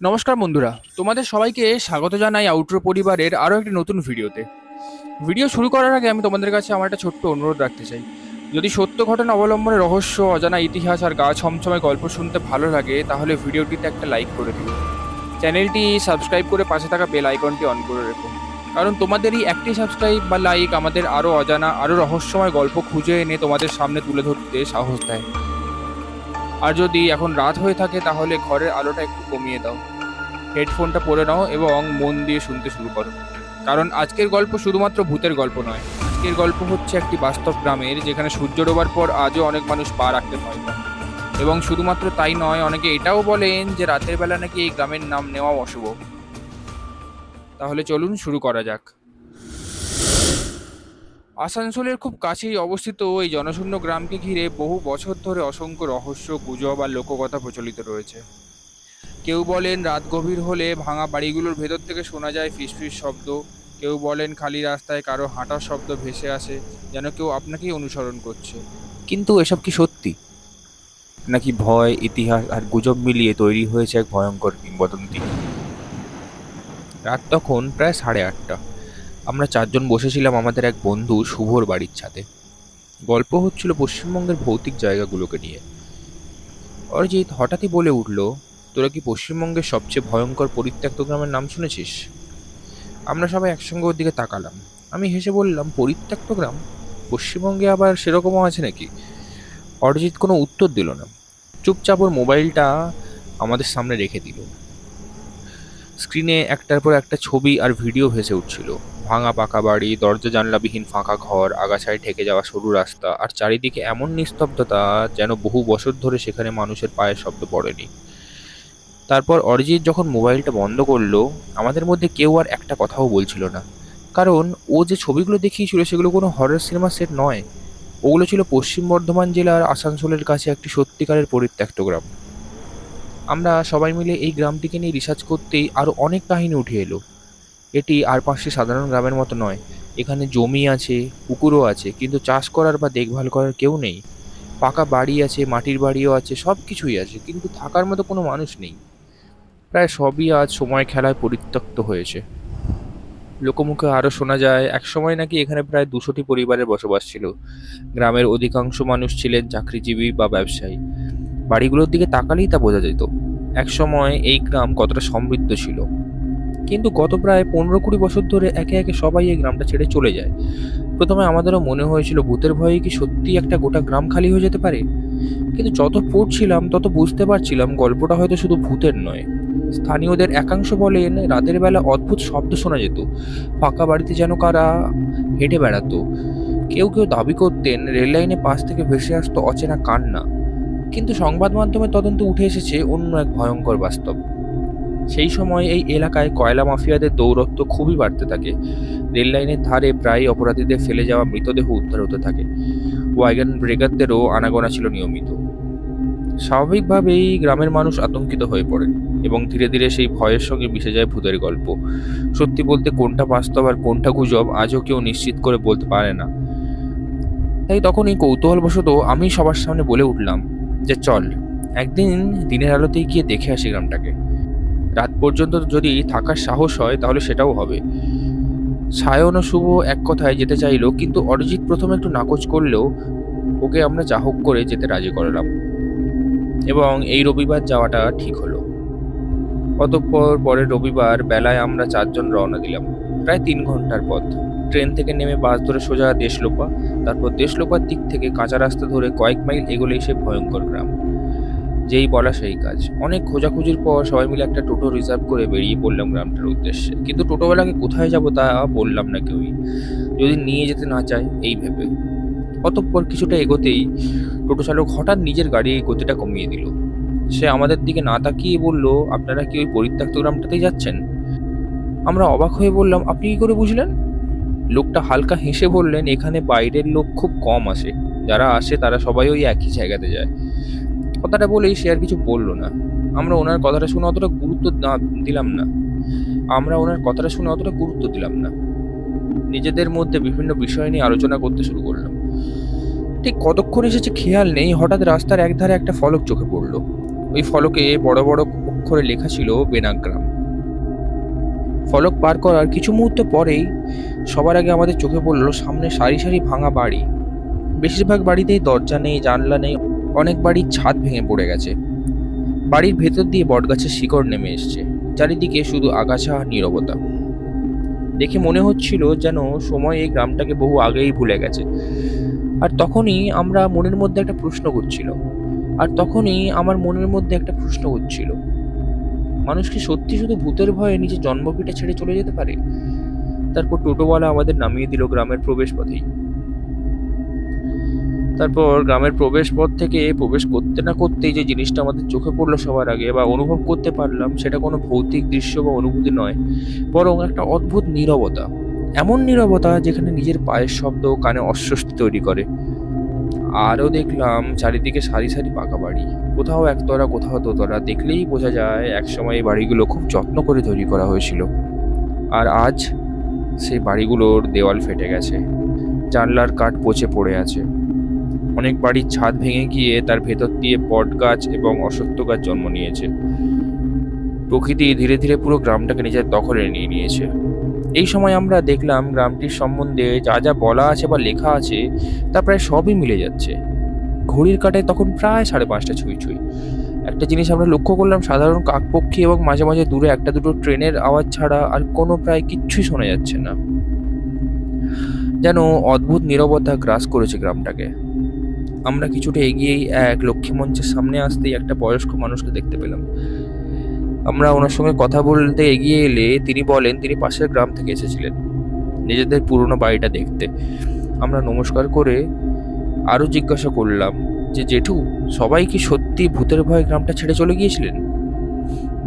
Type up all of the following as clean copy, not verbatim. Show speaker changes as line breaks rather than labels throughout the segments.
নমস্কার বন্ধুরা, তোমাদের সবাইকে স্বাগত জানাই আউটরো পরিবারের আরও একটি নতুন ভিডিওতে। ভিডিও শুরু করার আগে আমি তোমাদের কাছে আমার একটা ছোট্ট অনুরোধ রাখতে চাই। যদি সত্য ঘটনা অবলম্বনে রহস্য, অজানা ইতিহাস আর গা ছমছমে গল্প শুনতে ভালো লাগে তাহলে ভিডিওটিতে একটা লাইক করে দিও। চ্যানেলটি সাবস্ক্রাইব করে পাশে থাকা বেল আইকনটি অন করে রেখো, কারণ তোমাদের এই একটি সাবস্ক্রাইব বা লাইক আমাদের আরও অজানা আরও রহস্যময় গল্প খুঁজে এনে তোমাদের সামনে তুলে ধরতে সাহস দেয়। আর যদি এখন রাত হয়ে থাকে তাহলে ঘরের আলোটা একটু কমিয়ে দাও, হেডফোনটা পরে নাও এবং মন দিয়ে শুনতে শুরু করো। কারণ আজকের গল্প শুধুমাত্র ভূতের গল্প নয়, আজকের গল্প হচ্ছে একটি বাস্তব গ্রামের, যেখানে সূর্য ডোবার পর আজও অনেক মানুষ পা রাখতে ভয় পায়। এবং শুধুমাত্র তাই নয়, অনেকে এটাও বলেন যে রাতের বেলা নাকি এই গ্রামের নাম নেওয়াও অশুভ। তাহলে চলুন শুরু করা যাক। আসানসোলের খুব কাছেই অবস্থিত এই জনশূন্য গ্রামকে ঘিরে বহু বছর ধরে অসংখ্য রহস্য, গুজব আর লোককথা প্রচলিত রয়েছে। কেউ বলেন রাত গভীর হলে ভাঙা বাড়িগুলোর ভেতর থেকে শোনা যায় ফিসফিস শব্দ। কেউ বলেন খালি রাস্তায় কারো হাঁটার শব্দ ভেসে আসে, যেন কেউ আপনাকেই অনুসরণ করছে। কিন্তু এসব কি সত্যি, নাকি ভয়, ইতিহাস আর গুজব মিলিয়ে তৈরি হয়েছে এক ভয়ঙ্কর কিংবদন্তি? রাত তখন প্রায় 8:30। আমরা চারজন বসেছিলাম আমাদের এক বন্ধু শুভর বাড়ির ছাদে। গল্প হচ্ছিল পশ্চিমবঙ্গের ভৌতিক জায়গাগুলোকে নিয়ে। অরিজিৎ হঠাৎই বলে উঠল, তোরা কি পশ্চিমবঙ্গের সবচেয়ে ভয়ঙ্কর পরিত্যক্ত গ্রামের নাম শুনেছিস? আমরা সবাই একসঙ্গে ওর দিকে তাকালাম। আমি হেসে বললাম, পরিত্যক্ত গ্রাম? পশ্চিমবঙ্গে আবার সেরকমও আছে নাকি? অরিজিৎ কোনো উত্তর দিল না, চুপচাপ ওর মোবাইলটা আমাদের সামনে রেখে দিল। স্ক্রিনে একটার পর একটা ছবি আর ভিডিও ভেসে উঠছিল। ভাঙা পাকা বাড়ি, দরজা জানলাবিহীন ফাঁকা ঘর, আগাছায় ঢেকে যাওয়া সরু রাস্তা, আর চারিদিকে এমন নিস্তব্ধতা যেন বহু বছর ধরে সেখানে মানুষের পায়ের শব্দ পড়েনি। তারপর অরিজিৎ যখন মোবাইলটা বন্ধ করলো, আমাদের মধ্যে কেউ আর একটা কথাও বলছিল না। কারণ ও যে ছবিগুলো দেখিয়েছিল সেগুলো কোনো হরর সিনেমা সেট নয়। ওগুলো ছিল পশ্চিম বর্ধমান জেলার আসানসোলের কাছে একটি সত্যিকারের পরিত্যক্ত গ্রাম। আমরা সবাই মিলে এই গ্রামটিকে নিয়ে রিসার্চ করতেই আরও অনেক কাহিনী উঠে এলো। এটি আর পাঁচটি সাধারণ গ্রামের মতো নয়। এখানে জমি আছে, পুকুরও আছে, কিন্তু চাষ করার বা দেখভাল করার কেউ নেই। পাকা বাড়ি আছে, মাটির বাড়িও আছে, সব কিছুই আছে, কিন্তু থাকার মতো কোনো মানুষ নেই। প্রায় সবই আজ সময় খেলায় পরিত্যক্ত হয়েছে। লোকমুখে আরও শোনা যায়, একসময় নাকি এখানে প্রায় 200টি পরিবারের বসবাস ছিল। গ্রামের অধিকাংশ মানুষ ছিলেন চাকরিজীবী বা ব্যবসায়ী। বাড়িগুলোর দিকে তাকালেই তা বোঝা যেত একসময় এই গ্রাম কতটা সমৃদ্ধ ছিল। কিন্তু গত প্রায় 15-20 বছর ধরে একে একে সবাই এই গ্রামটা ছেড়ে চলে যায়। প্রথমে আমাদেরও মনে হয়েছিল ভূতের ভয়ে কি সত্যি একটা গোটা গ্রাম খালি হয়ে যেতে পারে। কিন্তু যত পড়ছিলাম তত বুঝতে পারছিলাম গল্পটা হয়তো শুধু ভূতের নয়। স্থানীয়দের একাংশ বলেন রাতের বেলা অদ্ভুত শব্দ শোনা যেত, ফাঁকা বাড়িতে যেন কারা হেঁটে বেড়াতো। কেউ কেউ দাবি করতেন রেল লাইনের পাশ থেকে ভেসে আসতো অচেনা কান্না। কিন্তু সংবাদ মাধ্যমের তদন্তে উঠে এসেছে অন্য এক ভয়ঙ্কর বাস্তব। সেই সময় এই এলাকায় কয়লা মাফিয়াদের দৌরত্ব খুবই বাড়তে থাকে। রেল লাইনের ধারে প্রায় অপরাধীদের ফেলে যাওয়া মৃতদেহ উদ্ধার হতে থাকে। ওয়াগন ব্রেগারদেরও আনাগোনা ছিল নিয়মিত। স্বাভাবিকভাবেই গ্রামের মানুষ আতঙ্কিত হয়ে পড়ে এবং ধীরে ধীরে সেই ভয়ের সঙ্গে মিশে যায় ভূতের গল্প। সত্যি বলতে কোনটা বাস্তব আর কোনটা গুজব আজও কেউ নিশ্চিত করে বলতে পারে না। তাই তখনই কৌতূহলবশত আমি সবার সামনে বলে উঠলাম যে চল একদিন দিনের আলোতেই গিয়ে দেখে আসি গ্রামটাকে। রাত পর্যন্ত যদি থাকার সাহস হয় তাহলে সেটাও হবে। সায়ন ও শুভ এক কথায় যেতে চাইলো, কিন্তু অরিজিৎ প্রথমে একটু নাকচ করলেও ওকে আমরা যা হোক করে যেতে রাজি করালাম এবং এই রবিবার যাওয়াটা ঠিক হলো। অতঃপর পরের রবিবার বেলায় আমরা চারজন রওনা দিলাম। প্রায় 3 ঘন্টার পথ। ট্রেন থেকে নেমে বাস ধরে সোজা দেশলোপা, তারপর দেশলোপার দিক থেকে কাঁচা রাস্তা ধরে কয়েক মাইল এগোলেই সে ভয়ঙ্কর গ্রাম। যেই বলা সেই কাজ। অনেক খোঁজাখুঁজির পর সবাই মিলে একটা টোটো রিজার্ভ করে বেরিয়ে পড়লাম গ্রামটার উদ্দেশ্যে। কিন্তু টোটোওয়ালাকে কোথায় যাব তা বললাম না কেউই, যদি নিয়ে যেতে না চায় এই ভেবে। অতঃপর কিছুটা এগোতেই টোটো চালক হঠাৎ নিজের গাড়ির গতিটা কমিয়ে দিল। সে আমাদের দিকে না তাকিয়ে বলল, আপনারা কি ওই পরিত্যক্ত গ্রামটাতেই যাচ্ছেন? আমরা অবাক হয়ে বললাম, আপনি কি করে বুঝলেন? লোকটা হালকা হেসে বললেন, এখানে বাইরের লোক খুব কম আসে, যারা আসে তারা সবাই ওই একই জায়গাতে যায়। কথাটা বলেই সে আর কিছু বলল না। আমরা ওনার কথাটা শুনে অতটা গুরুত্ব দিলাম না আমরা ওনার কথাটা শুনে অতটা গুরুত্ব দিলাম না। নিজেদের মধ্যে বিভিন্ন বিষয় নিয়ে আলোচনা করতে শুরু করলাম। ঠিক কতক্ষণ এসেছে খেয়াল নেই, হঠাৎ রাস্তার একধারে একটা ফলক চোখে পড়ল। ওই ফলকে বড় বড় অক্ষরে লেখা ছিল বেনাগ্রাম। ফলক পার করার কিছু মুহূর্ত পরেই সবার আগে আমাদের চোখে পড়ল সামনে সারি সারি ভাঙা বাড়ি। বেশিরভাগ বাড়িতেই দরজা নেই, জানলা নেই, অনেক বাড়ির ছাদ ভেঙে পড়ে গেছে। বাড়ির ভেতর দিয়ে বটগাছের শিকড় নেমে এসছে, চারিদিকে শুধু আগাছা আর নীরবতা। দেখে মনে হচ্ছিল যেন সময় এই গ্রামটাকে বহু আগেই ভুলে গেছে। আর তখনই আমরা মনের মধ্যে একটা প্রশ্ন করছিল আর তখনই আমার মনের মধ্যে একটা প্রশ্ন হচ্ছিল, মানুষ কি সত্যি শুধু ভূতের ভয়ে নিজের জন্মভিটা ছেড়ে চলে যেতে পারে? তারপর টোটোওয়ালা আমাদের নামিয়ে দিল গ্রামের প্রবেশ পথেই। তারপর গ্রামের প্রবেশ পথ থেকে প্রবেশ করতে না করতেই যে জিনিসটা আমাদের চোখে পড়লো সবার আগে বা অনুভব করতে পারলাম, সেটা কোনো ভৌতিক দৃশ্য বা অনুভূতি নয়, বরং একটা অদ্ভুত নীরবতা। এমন নীরবতা যেখানে নিজের পায়ের শব্দ কানে অস্বস্তি তৈরি করে। আরও দেখলাম চারিদিকে সারি সারি পাকা বাড়ি, কোথাও একতলা কোথাও দোতলা। দেখলেই বোঝা যায় একসময় এই বাড়িগুলো খুব যত্ন করে তৈরি করা হয়েছিল। আর আজ সেই বাড়িগুলোর দেওয়াল ফেটে গেছে, জানলার কাঠ পচে পড়ে আছে। অনেক বাড়ির ছাদ ভেঙে গিয়ে তার ভেতর দিয়ে বট গাছ এবং অশ্বত্থ গাছ জন্ম নিয়েছে। প্রকৃতি ধীরে ধীরে পুরো গ্রামটাকে নিজের দখলে নিয়ে নিয়েছে। এই সময় আমরা দেখলাম গ্রামটির সম্বন্ধে যা যা বলা আছে বা লেখা আছে তা প্রায় সবই মিলে যাচ্ছে। ঘড়ির কাঁটায় তখন প্রায় 5:30 ছুঁই ছুঁই। একটা জিনিস আমরা লক্ষ্য করলাম, সাধারণ কাকপক্ষী এবং মাঝে মাঝে দূরে একটা দুটো ট্রেনের আওয়াজ ছাড়া আর কোনো প্রায় কিচ্ছুই শোনা যাচ্ছে না। যেন অদ্ভুত নীরবতা গ্রাস করেছে গ্রামটাকে। আমরা কিছুটা এগিয়েই এক লক্ষ্মী মঞ্চের সামনে আসতেই একটা বয়স্ক মানুষকে দেখতে পেলাম। আমরা ওনার সঙ্গে কথা বলতে এগিয়ে এলে তিনি বলেন তিনি পাশের গ্রাম থেকে এসেছিলেন নিজেদের পুরনো বাড়িটা দেখতে। আমরা নমস্কার করে আরও জিজ্ঞাসা করলাম যে জেঠু, সবাই কি সত্যি ভূতের ভয়ে গ্রামটা ছেড়ে চলে গিয়েছিলেন?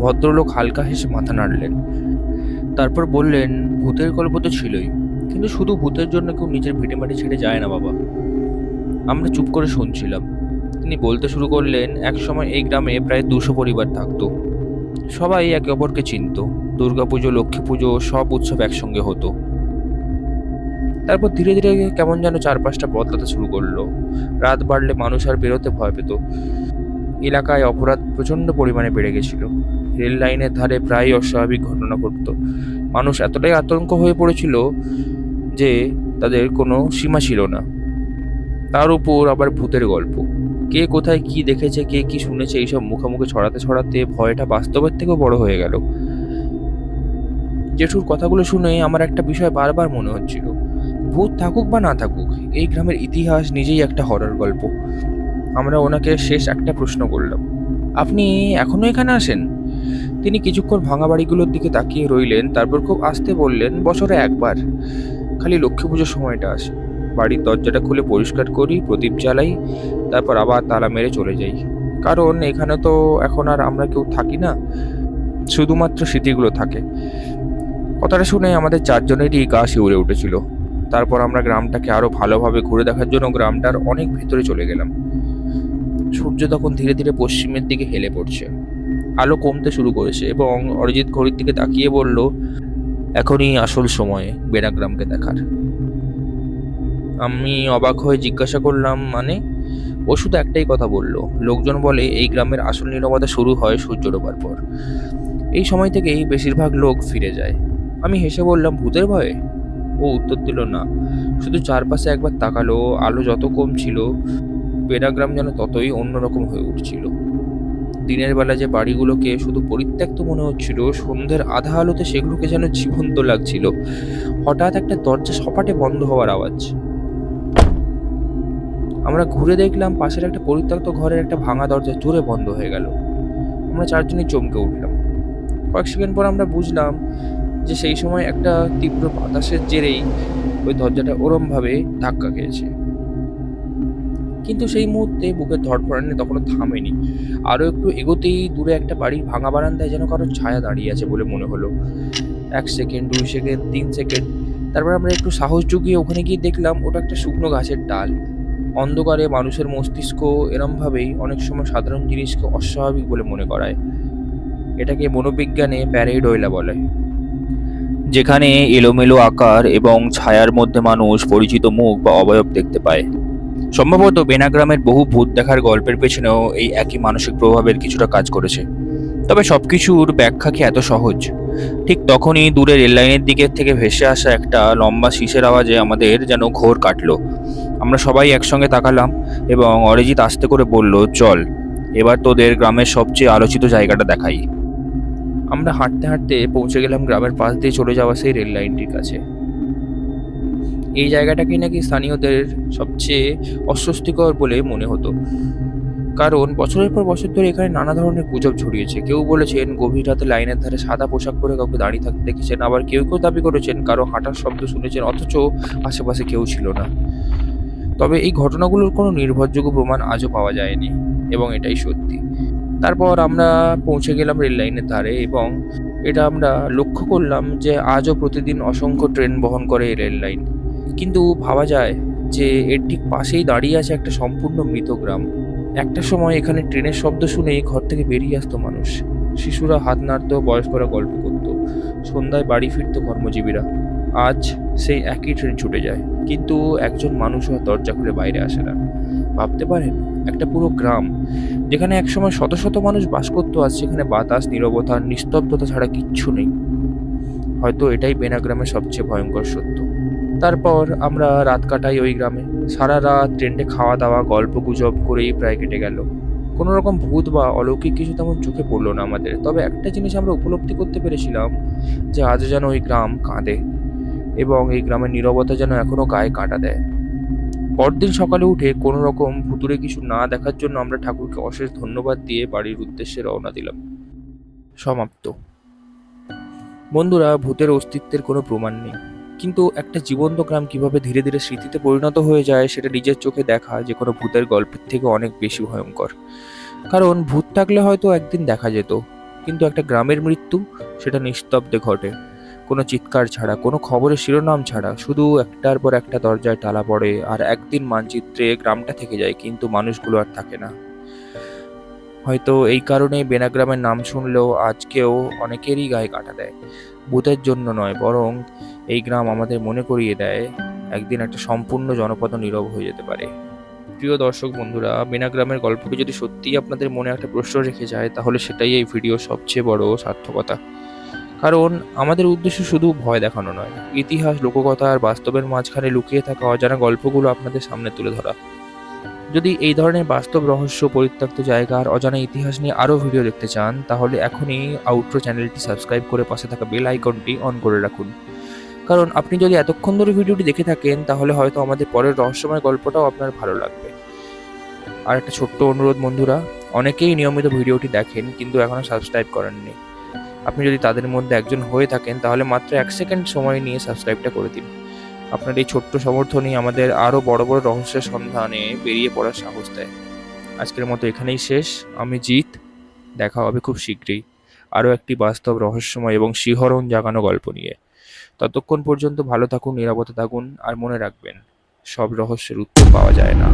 ভদ্রলোক হালকা হেসে মাথা নাড়লেন, তারপর বললেন, ভূতের গল্প তো ছিলই, কিন্তু শুধু ভূতের জন্য কেউ নিজের ভিটেমাটি ছেড়ে যায় না বাবা। আমরা চুপ করে শুনছিলাম। তিনি বলতে শুরু করলেন, একসময় এই গ্রামে প্রায় 200 পরিবার থাকতো। সবাই একে অপরকে চিনত। দুর্গাপুজো, লক্ষ্মী পুজো, সব উৎসব একসঙ্গে হতো। তারপর ধীরে ধীরে কেমন যেন চারপাশটা বদলাতে শুরু করলো। রাত বাড়লে মানুষ আর বেরোতে ভয় পেত। এলাকায় অপরাধ প্রচণ্ড পরিমাণে বেড়ে গেছিল। রেল লাইনের ধারে প্রায় অস্বাভাবিক ঘটনা ঘটত। মানুষ এতটাই আতঙ্ক হয়ে পড়েছিল যে তাদের কোনো সীমা ছিল না। তার উপর আবার ভূতের গল্প, কে কোথায় কি দেখেছে, কে কি শুনেছে, এইসব মুখে ছড়াতে ছড়াতে ভয়টা বাস্তবের থেকেও বড় হয়ে গেল। জেঠুর কথাগুলো শুনে আমার একটা বিষয় বারবার মনে হচ্ছিল, ভূত থাকুক বা না থাকুক, এই গ্রামের ইতিহাস নিজেই একটা হরর গল্প। আমরা ওনাকে শেষ একটা প্রশ্ন করলাম, আপনি এখনো এখানে আসেন? তিনি কিছুক্ষণ ভাঙা বাড়িগুলোর দিকে তাকিয়ে রইলেন, তারপর খুব আস্তে বললেন, বছরে একবার, খালি লক্ষ্মী পুজোর সময়টা আসে। বাড়ির দরজাটা খুলে পরিষ্কার করি, প্রদীপ জ্বালাই, তারপর আবার তালা মেরে চলে যাই। কারণ এখানে তো এখন আর আমরা কেউ থাকি না, শুধুমাত্র স্মৃতিগুলো থাকে। কথাটা শুনে আমাদের চারজনেরই গা শিউরে উঠেছিল। তারপর আমরা গ্রামটাকে আরো ভালোভাবে ঘুরে দেখার জন্য গ্রামটার অনেক ভেতরে চলে গেলাম। সূর্য তখন ধীরে ধীরে পশ্চিমের দিকে হেলে পড়ছে, আলো কমতে শুরু করেছে এবং অরিজিৎ ঘড়ির দিকে তাকিয়ে বলল, এখনই আসল সময় বেনাগ্রামকে দেখার। আমি অবাক হয়ে জিজ্ঞাসা করলাম, মানে? ও শুধু একটাই কথা বলল, লোকজন বলে এই গ্রামের আসল নীরবতা শুরু হয় সূর্য ডোবার পর। এই সময় থেকেই বেশিরভাগ লোক ফিরে যায়। আমি হেসে বললাম, ভূতের ভয়ে? ও উত্তর দিল না, শুধু চারপাশে একবার তাকালো। আলো যত কম ছিল, বেনাগ্রাম যেন ততই অন্যরকম হয়ে উঠছিল। দিনের বেলা যে বাড়িগুলোকে শুধু পরিত্যক্ত মনে হচ্ছিল, সন্ধ্যের আধা আলোতে সেগুলোকে যেন জীবন্ত লাগছিল। হঠাৎ একটা দরজা সপাটে বন্ধ হওয়ার আওয়াজ। আমরা ঘুরে দেখলাম পাশের একটা পরিত্যক্ত ঘরের একটা ভাঙা দরজা জোরে বন্ধ হয়ে গেল। আমরা চারজনই চমকে উঠলাম। কয়েক সেকেন্ড পর আমরা বুঝলাম যে সেই সময় একটা তীব্র বাতাসের জেরেই ওই দরজাটা ওরমভাবে ধাক্কা খেয়েছে। কিন্তু সেই মুহূর্তে বুকের ধড়ফড়ানি তখনও থামেনি। আরও একটু এগোতেই দূরে একটা বাড়ির ভাঙা বারান্দায় যেন কারো ছায়া দাঁড়িয়ে আছে বলে মনে হলো। 1 সেকেন্ড, 2 সেকেন্ড, 3 সেকেন্ড, তারপর আমরা একটু সাহস জুগিয়ে ওখানে গিয়ে দেখলাম ওটা একটা শুকনো গাছের ডাল। অন্ধকারে মানুষের মস্তিষ্ক এরমভাবেই অনেক সময় সাধারণ জিনিসকে অস্বাভাবিক বলে মনে করায়। এটাকে মনোবিজ্ঞানে প্যারেডোয়লা বলে, যেখানে এলোমেলো আকার এবং ছায়ার মধ্যে মানুষ পরিচিত মুখ বা অবয়ব দেখতে পায়। সম্ভবত বেনাগ্রামের বহু ভূত দেখার গল্পের পেছনেও এই একই মানসিক প্রভাবের কিছুটা কাজ করেছে। তবে সবকিছুর ব্যাখ্যা কি এত সহজ? ঠিক তখনই দূরে রেল লাইনের দিকে থেকে ভেসে আসা একটা লম্বা শীষের আওয়াজে আমাদের যেন ঘোর কাটলো। আমরা সবাই একসঙ্গে তাকালাম এবং অরিজিৎ আস্তে করে বলল, চল এবার তোদের গ্রামের সবচেয়ে আলোচিত জায়গাটা দেখাই। আমরা হাঁটতে হাঁটতে পৌঁছে গেলাম গ্রামের পাশ দিয়ে চলে যাওয়া সেই রেল লাইনটির কাছে। এই জায়গাটাকে নাকি স্থানীয়দের সবচেয়ে অস্বস্তিকর বলে মনে হতো, কারণ বছরের পর বছর ধরে এখানে নানা ধরনের গুজব ছড়িয়েছে। কেউ বলেছেন গভীর রাতে লাইনের ধারে সাদা পোশাক পরে কাউকে দাঁড়িয়ে থাকতে দেখেছেন, আবার কেউ কেউ দাবি করেছেন কারো হাঁটার শব্দ শুনেছেন, অথচ আশেপাশে কেউ ছিল না। তবে এই ঘটনাগুলোর কোনো নির্ভরযোগ্য প্রমাণ আজও পাওয়া যায়নি, এবং এটাই সত্যি। তারপর আমরা পৌঁছে গেলাম রেল লাইনের ধারে, এবং এটা আমরা লক্ষ্য করলাম যে আজও প্রতিদিন অসংখ্য ট্রেন বহন করে এই রেল লাইন। কিন্তু ভাবা যায় যে এর ঠিক পাশেই দাঁড়িয়ে আছে একটা সম্পূর্ণ মৃত গ্রাম। একটা সময় এখানে ট্রেনের শব্দ শুনেই ঘর থেকে বেরিয়ে আসতো মানুষ, শিশুরা হাত নাড়তো, বয়স্করা গল্প করতো, সন্ধ্যায় বাড়ি ফিরতো কর্মজীবীরা। আজ সেই একই ট্রেন ছুটে যায়, কিন্তু একজন মানুষও আর দরজা খুলে বাইরে আসে না। ভাবতে পারেন, একটা পুরো গ্রাম যেখানে একসময় শত শত মানুষ বাস করতো, আজ সেখানে বাতাস, নীরবতা, নিস্তব্ধতা ছাড়া কিচ্ছু নেই। হয়তো এটাই বেনাগ্রামের সবচেয়ে ভয়ঙ্কর সত্য। তারপর আমরা রাত কাটাই ওই গ্রামে। সারা রাত ট্রেনে খাওয়া দাওয়া, গল্প গুজব করেই প্রায় কেটে গেল। কোনো রকম ভূত বা অলৌকিক কিছু তেমন চোখে পড়লো না আমাদের। তবে একটা জিনিস আমরা উপলব্ধি করতে পেরেছিলাম, যে আজও যেন ওই গ্রাম কাঁদে, এবং এই গ্রামের নীরবতা যেন এখনো গায়ে কাঁটা দেয়। পরদিন সকালে উঠে কোনো রকম ভুতুড়ে কিছু না দেখার জন্য আমরা ঠাকুরকে অশেষ ধন্যবাদ দিয়ে বাড়ির উদ্দেশ্যে রওনা দিলাম। সমাপ্ত। বন্ধুরা, ভূতের অস্তিত্বের কোনো প্রমাণ নেই, কিন্তু একটা জীবন্ত গ্রাম কিভাবে ধীরে ধীরে স্মৃতিতে পরিণত হয়ে যায় সেটা নিজের চোখে দেখা যে কোনো ভূতের গল্পের থেকে অনেক বেশি ভয়ঙ্কর। কারণ ভূত থাকলে হয়তো একদিন দেখা যেত, কিন্তু একটা গ্রামের মৃত্যু, সেটা নিস্তব্ধে ঘটে, কোনো চিৎকার ছাড়া, কোনো খবরের শিরোনাম ছাড়া। শুধু একটার পর একটা দরজায় তালা পড়ে, আর একদিন মানচিত্রে গ্রামটা থেকে যায়, কিন্তু মানুষগুলো আর থাকে না। হয়তো এই কারণেই বেনাগ্রামের নাম শুনলেও আজকেও অনেকেরই গায়ে কাঁটা দেয়। ভূতের জন্য নয়, বরং এই গ্রাম আমাদের মনে করিয়ে দেয় একদিন একটা সম্পূর্ণ জনপদ নীরব হয়ে যেতে পারে। প্রিয় দর্শক বন্ধুরা, বেনাগ্রামের গল্পটি যদি সত্যিই আপনাদের মনে একটা প্রশ্ন রেখে যায়, তাহলে সেটাই এই ভিডিওর সবচেয়ে বড় সার্থকতা। কারণ আমাদের উদ্দেশ্য শুধু ভয় দেখানো নয়, ইতিহাস, লোককথা আর বাস্তবের মাঝখানে লুকিয়ে থাকা অজানা গল্পগুলো আপনাদের সামনে তুলে ধরা। যদি এই ধরনের বাস্তব রহস্য, পরিত্যক্ত জায়গা আর অজানা ইতিহাস নিয়ে আরও ভিডিও দেখতে চান, তাহলে এখনই আউটরো চ্যানেলটি সাবস্ক্রাইব করে পাশে থাকা বেল আইকনটি অন করে রাখুন। কারণ আপনি যদি এতক্ষণ ধরে ভিডিওটি দেখে থাকেন, তাহলে হয়তো আমাদের পরের রহস্যময় গল্পটাও আপনার ভালো লাগবে। আর একটা ছোট্ট অনুরোধ বন্ধুরা, অনেকেই নিয়মিত ভিডিওটি দেখেন কিন্তু এখনও সাবস্ক্রাইব করেননি। আপনি যদি তাদের মধ্যে একজন হয়ে থাকেন, তাহলে মাত্র 1 সেকেন্ড সময় নিয়ে সাবস্ক্রাইবটা করে দিন। আপনার এই ছোট্ট সমর্থনই আমাদের আরও বড় বড় রহস্যের সন্ধানে বেরিয়ে পড়ার সাহস দেয়। আজকের মতো এখানেই শেষ। আমি জিৎ। দেখা হবে খুব শীঘ্রই আরও একটি বাস্তব, রহস্যময় এবং শিহরণ জাগানো গল্প নিয়ে। ততক্ষণ পর্যন্ত ভালো থাকুন, নিরাপদে থাকুন, আর মনে রাখবেন, সব রহস্যের উত্তর পাওয়া যায় না।